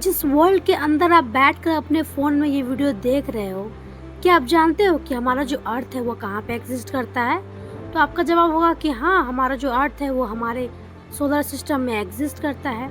जिस वर्ल्ड के अंदर आप बैठकर अपने फ़ोन में ये वीडियो देख रहे हो, क्या आप जानते हो कि हमारा जो अर्थ है वो कहाँ पे एग्जिस्ट करता है? तो आपका जवाब होगा कि हाँ, हमारा जो अर्थ है वो हमारे सोलर सिस्टम में एग्जिस्ट करता है।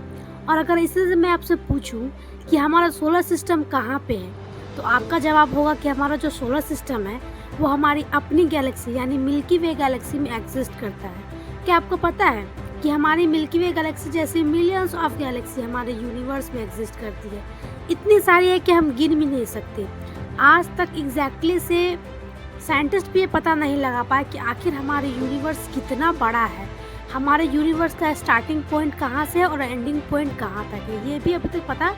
और अगर इसी से मैं आपसे पूछूं कि हमारा सोलर सिस्टम कहाँ पे है, तो आपका जवाब होगा कि हमारा जो सोलर सिस्टम है वो हमारी अपनी गैलेक्सी यानी मिल्की वे गैलेक्सी में एग्जिस्ट करता है। क्या आपको पता है कि हमारी मिल्की वे गैलेक्सी जैसे मिलियंस ऑफ गैलेक्सी हमारे यूनिवर्स में एग्जिस्ट करती है। इतनी सारी है कि हम गिन भी नहीं सकते। आज तक एग्जैक्टली से साइंटिस्ट भी ये पता नहीं लगा पाए कि आखिर हमारे यूनिवर्स कितना बड़ा है, हमारे यूनिवर्स का स्टार्टिंग पॉइंट कहाँ से है और एंडिंग पॉइंट कहाँ तक है, ये भी अभी तक पता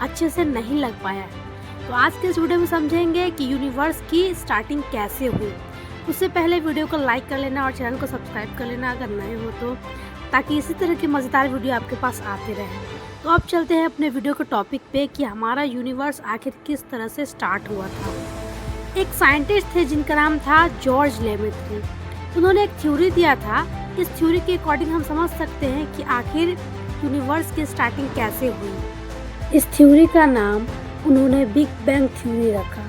अच्छे से नहीं लग पाया है। तो आज के इस वीडियो में समझेंगे कि यूनिवर्स की स्टार्टिंग कैसे हुई। उससे पहले वीडियो को लाइक कर लेना और चैनल को सब्सक्राइब कर लेना अगर नए हो तो, ताकि इसी तरह की मज़ेदार वीडियो आपके पास आते रहे। तो अब चलते हैं अपने वीडियो के टॉपिक पे कि हमारा यूनिवर्स आखिर किस तरह से स्टार्ट हुआ था। एक साइंटिस्ट थे जिनका नाम था जॉर्ज लेमेत्री। उन्होंने एक थ्योरी दिया था। इस थ्योरी के अकॉर्डिंग हम समझ सकते हैं कि आखिर यूनिवर्स की स्टार्टिंग कैसे हुई। इस थ्योरी का नाम उन्होंने बिग बैंग थ्योरी रखा।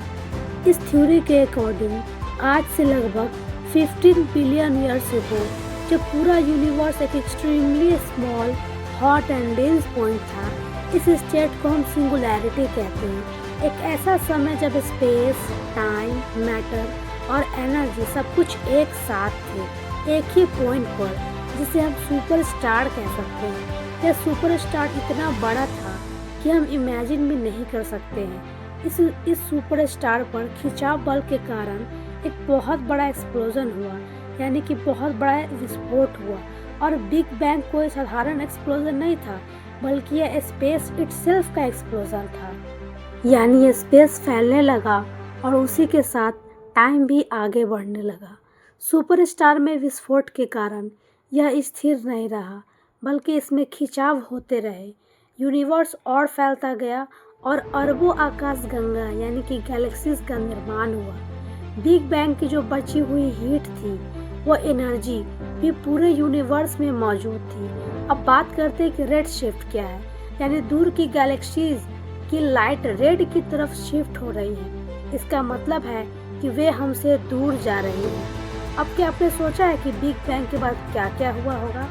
इस थ्योरी के अकॉर्डिंग आज से लगभग 15 बिलियन ईयर्स अगो जब पूरा यूनिवर्स एक extremely small hot and dense point था, इस स्टेट को हम सिंगुलैरिटी कहते हैं। एक ऐसा समय जब स्पेस, टाइम, मैटर और एनर्जी सब कुछ एक साथ थे, एक ही पॉइंट पर, जिसे हम सुपर स्टार कह सकते हैं। यह सुपर स्टार इतना बड़ा था कि हम इमेजिन भी नहीं कर सकते हैं। इस सुपर स्टार पर खिंचाव बल के कारण एक बहुत बड़ा एक्सप्लोजन हुआ, यानी कि बहुत बड़ा विस्फोट हुआ। और बिग बैंग कोई साधारण एक्सप्लोजन नहीं था, बल्कि यह स्पेस इटसेल्फ का एक्सप्लोजन था। यानी ये स्पेस फैलने लगा और उसी के साथ टाइम भी आगे बढ़ने लगा। सुपर स्टार में विस्फोट के कारण यह स्थिर नहीं रहा, बल्कि इसमें खिंचाव होते रहे। यूनिवर्स और फैलता गया और अरबों आकाशगंगा यानी कि गैलेक्सीज का निर्माण हुआ। बिग बैंग की जो बची हुई हीट थी, वो एनर्जी भी पूरे यूनिवर्स में मौजूद थी। अब बात करते हैं कि रेड शिफ्ट क्या है, यानी दूर की गैलेक्सीज की लाइट रेड की तरफ शिफ्ट हो रही है। इसका मतलब है कि वे हमसे दूर जा रही हैं। अब क्या आपने सोचा है कि बिग बैंग के बाद क्या क्या हुआ होगा?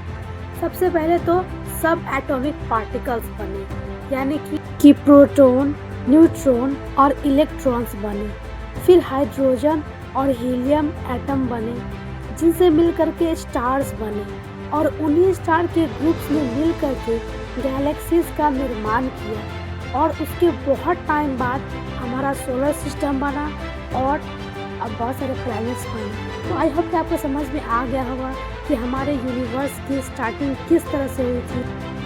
सबसे पहले तो सब एटॉमिक पार्टिकल्स बने, यानी कि प्रोटॉन, न्यूट्रॉन और इलेक्ट्रॉन्स बने। फिर हाइड्रोजन और हीलियम एटम बने, जिनसे मिलकर के स्टार्स बने और उन्हीं स्टार के ग्रुप्स में मिलकर के गैलेक्सीज का निर्माण किया। और उसके बहुत टाइम बाद हमारा सोलर सिस्टम बना और अब बहुत सारे प्लैनेट्स बने। तो आई होप कि आपको समझ में आ गया होगा कि हमारे यूनिवर्स की स्टार्टिंग किस तरह से हुई थी।